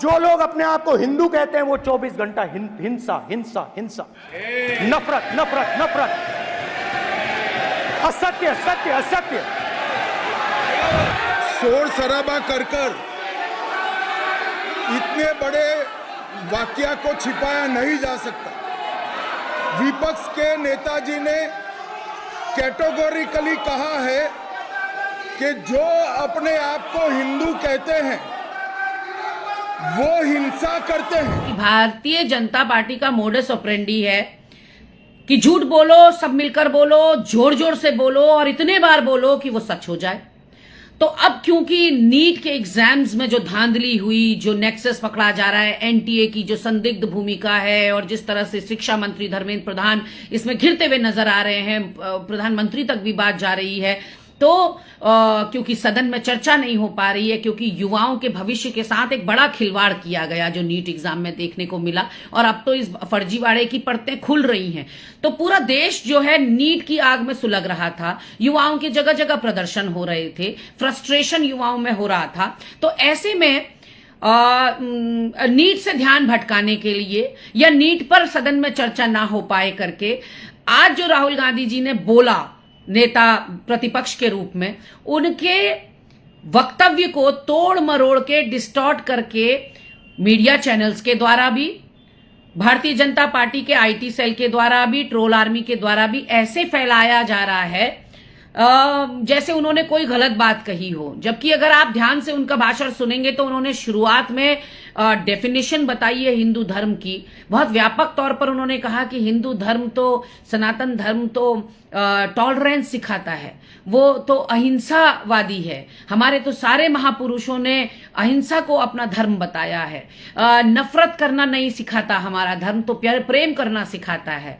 जो लोग अपने आप को हिंदू कहते हैं वो 24 घंटा हिंसा हिंसा हिंसा, नफरत नफरत नफरत, असत्य सत्य असत्य, शोर शराबा कर कर इतने बड़े वाकया को छिपाया नहीं जा सकता। विपक्ष के नेताजी ने कैटेगोरिकली कहा है कि जो अपने आप को हिंदू कहते हैं वो हिंसा करते हैं। भारतीय जनता पार्टी का मोडस ऑपरेंडी है कि झूठ बोलो, सब मिलकर बोलो, जोर जोर से बोलो और इतने बार बोलो कि वो सच हो जाए। तो अब क्योंकि नीट के एग्जाम्स में जो धांधली हुई, जो नेक्सस पकड़ा जा रहा है, एनटीए की जो संदिग्ध भूमिका है और जिस तरह से शिक्षा मंत्री धर्मेंद्र प्रधान इसमें घिरते हुए नजर आ रहे हैं, प्रधानमंत्री तक भी बात जा रही है, तो क्योंकि सदन में चर्चा नहीं हो पा रही है, क्योंकि युवाओं के भविष्य के साथ एक बड़ा खिलवाड़ किया गया जो नीट एग्जाम में देखने को मिला और अब तो इस फर्जीवाड़े की परतें खुल रही हैं। तो पूरा देश जो है नीट की आग में सुलग रहा था, युवाओं के जगह जगह प्रदर्शन हो रहे थे, फ्रस्ट्रेशन युवाओं में हो रहा था। तो ऐसे में नीट से ध्यान भटकाने के लिए या नीट पर सदन में चर्चा ना हो पाए करके आज जो राहुल गांधी जी ने बोला नेता प्रतिपक्ष के रूप में, उनके वक्तव्य को तोड़ मरोड़ के डिस्टॉर्ट करके मीडिया चैनल्स के द्वारा भी, भारतीय जनता पार्टी के आईटी सेल के द्वारा भी, ट्रोल आर्मी के द्वारा भी ऐसे फैलाया जा रहा है जैसे उन्होंने कोई गलत बात कही हो। जबकि अगर आप ध्यान से उनका भाषण सुनेंगे तो उन्होंने शुरुआत में डेफिनेशन बताई है हिंदू धर्म की। बहुत व्यापक तौर पर उन्होंने कहा कि हिंदू धर्म तो, सनातन धर्म तो टॉलरेंस सिखाता है, वो तो अहिंसावादी है। हमारे तो सारे महापुरुषों ने अहिंसा को अपना धर्म बताया है। नफरत करना नहीं सिखाता हमारा धर्म, तो प्रेम करना सिखाता है।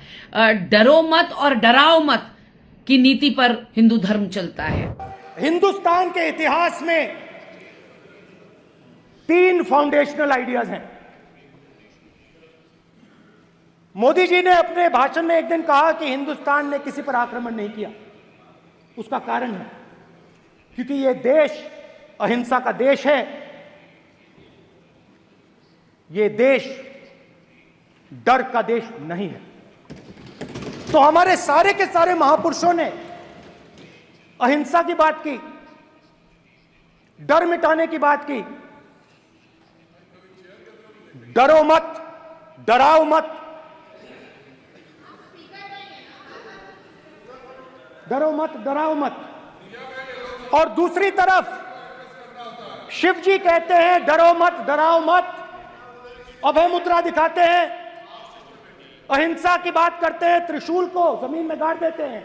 डरो मत और डराओ मत की नीति पर हिंदू धर्म चलता है। हिंदुस्तान के इतिहास में 3 फाउंडेशनल आइडियाज हैं। मोदी जी ने अपने भाषण में एक दिन कहा कि हिंदुस्तान ने किसी पर आक्रमण नहीं किया। उसका कारण है क्योंकि यह देश अहिंसा का देश है, यह देश डर का देश नहीं है। तो हमारे सारे के सारे महापुरुषों ने अहिंसा की बात की, डर मिटाने की बात की। डरो मत, डराओ मत, डरो मत, डराओ मत। और दूसरी तरफ शिव जी कहते हैं डरो मत, डराओ मत, अभय मुद्रा दिखाते हैं, अहिंसा की बात करते हैं, त्रिशूल को जमीन में गाड़ देते हैं।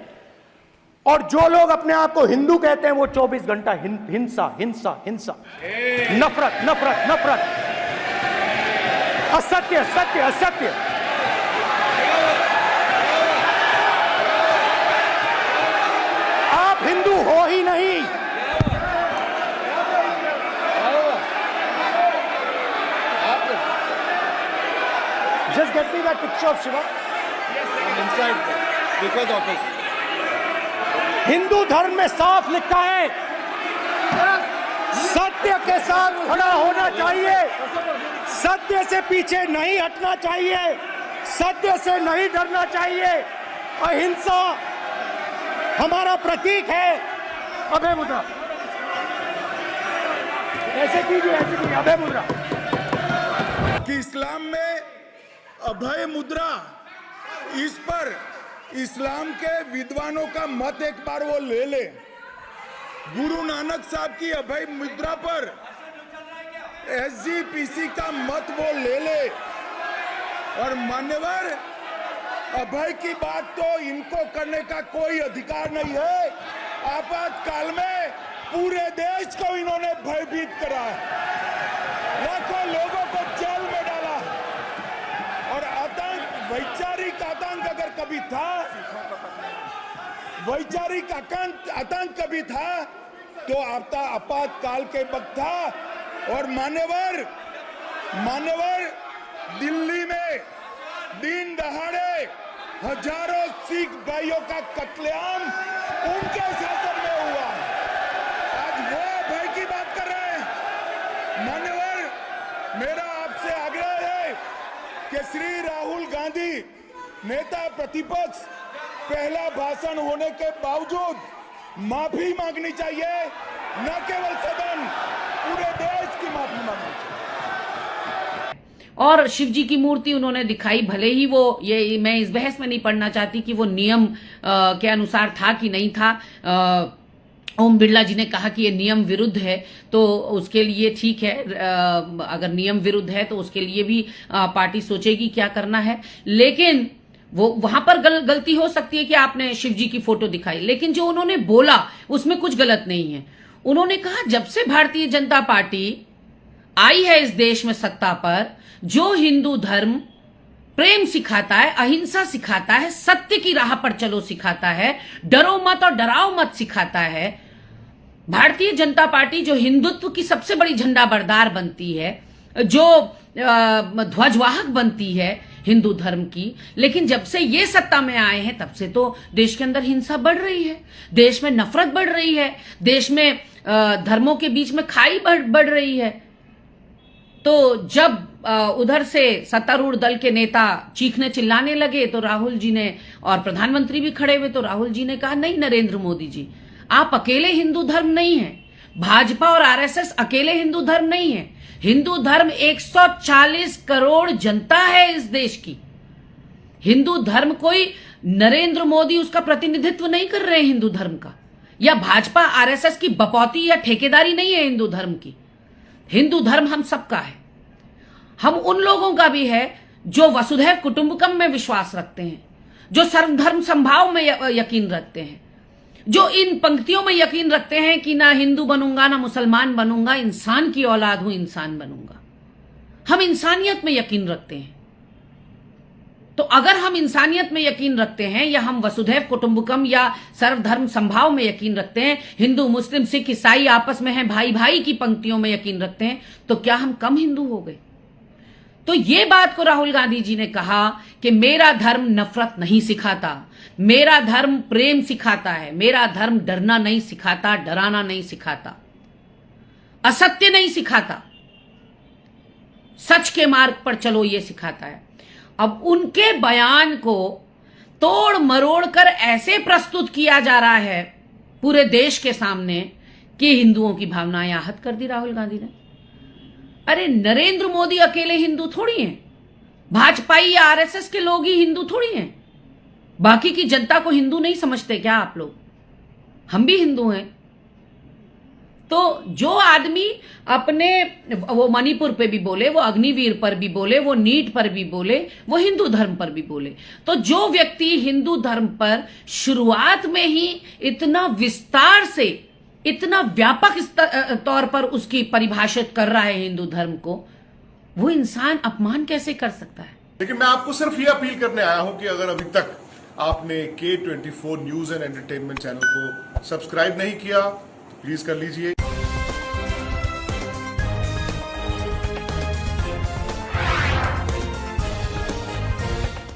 और जो लोग अपने आप को हिंदू कहते हैं वो 24 घंटा हिंसा हिंसा हिंसा, नफरत नफरत नफरत, असत्य सत्य असत्य। आप हिंदू हो ही नहीं। Just get me that picture of Shiva. I'm inside the speaker's office. Hindu धर्म में साफ लिखा है सत्य के साथ खड़ा होना चाहिए, सत्य से पीछे नहीं हटना चाहिए, सत्य से नहीं डरना चाहिए। अहिंसा हमारा प्रतीक है। अभय मुद्रा ऐसे कीजिए, ऐसे कीजिए, अभय मुद्रा। कि इस्लाम में अभय मुद्रा, इस पर इस्लाम के विद्वानों का मत एक बार वो ले ले। गुरु नानक साहब की अभय मुद्रा पर एसजीपीसी का मत वो ले ले। और मान्यवर, अभय की बात तो इनको करने का कोई अधिकार नहीं है। आपातकाल में पूरे देश को इन्होंने भयभीत करा, लाखों लोगों को जेल में डाला। और आतंक, वैचारिक आतंक अगर कभी था, वैचारिक आतंक कभी था तो आपातकाल के वक्त था। और मान्यवर, दिल्ली में दिन दहाड़े हजारों सिख भाइयों का कत्लेआम उनके शासन में हुआ। आज वो भय की बात कर रहे हैं। मान्यवर, मेरा नेता प्रतिपक्ष पहला भाषण होने के बावजूद माफी मांगनी चाहिए, न केवल सदन, पूरे देश की माफी मांगनी चाहिए। और शिव जी की मूर्ति उन्होंने दिखाई, भले ही वो ये मैं इस बहस में नहीं पढ़ना चाहती कि वो नियम के अनुसार था कि नहीं था। ओम बिरला जी ने कहा कि ये नियम विरुद्ध है, तो उसके लिए ठीक है, अगर नियम विरुद्ध है तो उसके लिए भी पार्टी सोचेगी क्या करना है। लेकिन वो वहां पर गलती हो सकती है कि आपने शिव जी की फोटो दिखाई, लेकिन जो उन्होंने बोला उसमें कुछ गलत नहीं है। उन्होंने कहा जब से भारतीय जनता पार्टी आई है इस देश में सत्ता पर, जो हिंदू धर्म प्रेम सिखाता है, अहिंसा सिखाता है, सत्य की राह पर चलो सिखाता है, डरो मत और डराओ मत सिखाता है, भारतीय जनता पार्टी जो हिंदुत्व की सबसे बड़ी झंडा बरदार बनती है, जो ध्वजवाहक बनती है हिंदू धर्म की, लेकिन जब से ये सत्ता में आए हैं तब से तो देश के अंदर हिंसा बढ़ रही है, देश में नफरत बढ़ रही है, देश में धर्मों के बीच में खाई बढ़ रही है। तो जब उधर से सत्तारूढ़ दल के नेता चीखने चिल्लाने लगे तो राहुल जी ने, और प्रधानमंत्री भी खड़े हुए, तो राहुल जी ने कहा नहीं नरेंद्र मोदी जी, आप अकेले हिंदू धर्म नहीं है, भाजपा और आरएसएस अकेले हिंदू धर्म नहीं है, हिंदू धर्म 140 करोड़ जनता है इस देश की। हिंदू धर्म कोई नरेंद्र मोदी उसका प्रतिनिधित्व नहीं कर रहे हैं हिंदू धर्म का, या भाजपा आरएसएस की बपौती या ठेकेदारी नहीं है हिंदू धर्म की। हिंदू धर्म हम सबका है, हम उन लोगों का भी है जो वसुधैव कुटुंबकम में विश्वास रखते हैं, जो सर्वधर्म संभाव में यकीन रखते हैं, जो इन पंक्तियों में यकीन रखते हैं कि ना हिंदू बनूंगा ना मुसलमान बनूंगा, इंसान की औलाद हूं, इंसान बनूंगा। हम इंसानियत में यकीन रखते हैं। तो अगर हम इंसानियत में यकीन रखते हैं, या हम वसुधैव कुटुंबकम या सर्वधर्म संभाव में यकीन रखते हैं, हिंदू मुस्लिम सिख ईसाई आपस में हैं, भाई भाई की पंक्तियों में यकीन रखते हैं, तो क्या हम कम हिंदू हो गए? तो ये बात को राहुल गांधी जी ने कहा कि मेरा धर्म नफरत नहीं सिखाता, मेरा धर्म प्रेम सिखाता है, मेरा धर्म डरना नहीं सिखाता, डराना नहीं सिखाता, असत्य नहीं सिखाता, सच के मार्ग पर चलो ये सिखाता है। अब उनके बयान को तोड़ मरोड़ कर ऐसे प्रस्तुत किया जा रहा है पूरे देश के सामने कि हिंदुओं की भावनाएं आहत कर दी राहुल गांधी ने। अरे नरेंद्र मोदी अकेले हिंदू थोड़ी हैं, भाजपाई या आरएसएस के लोग ही हिंदू थोड़ी हैं। बाकी की जनता को हिंदू नहीं समझते क्या आप लोग? हम भी हिंदू हैं। तो जो आदमी अपने, वो मणिपुर पे भी बोले, वो अग्निवीर पर भी बोले, वो नीट पर भी बोले, वो हिंदू धर्म पर भी बोले, तो जो व्यक्ति हिंदू धर्म पर शुरुआत में ही इतना विस्तार से, इतना व्यापक तौर पर उसकी परिभाषित कर रहा है हिंदू धर्म को, वो इंसान अपमान कैसे कर सकता है? लेकिन मैं आपको सिर्फ ये अपील करने आया हूं कि अगर अभी तक आपने K24 news and entertainment channel को सब्सक्राइब नहीं किया, प्लीज कर लीजिए।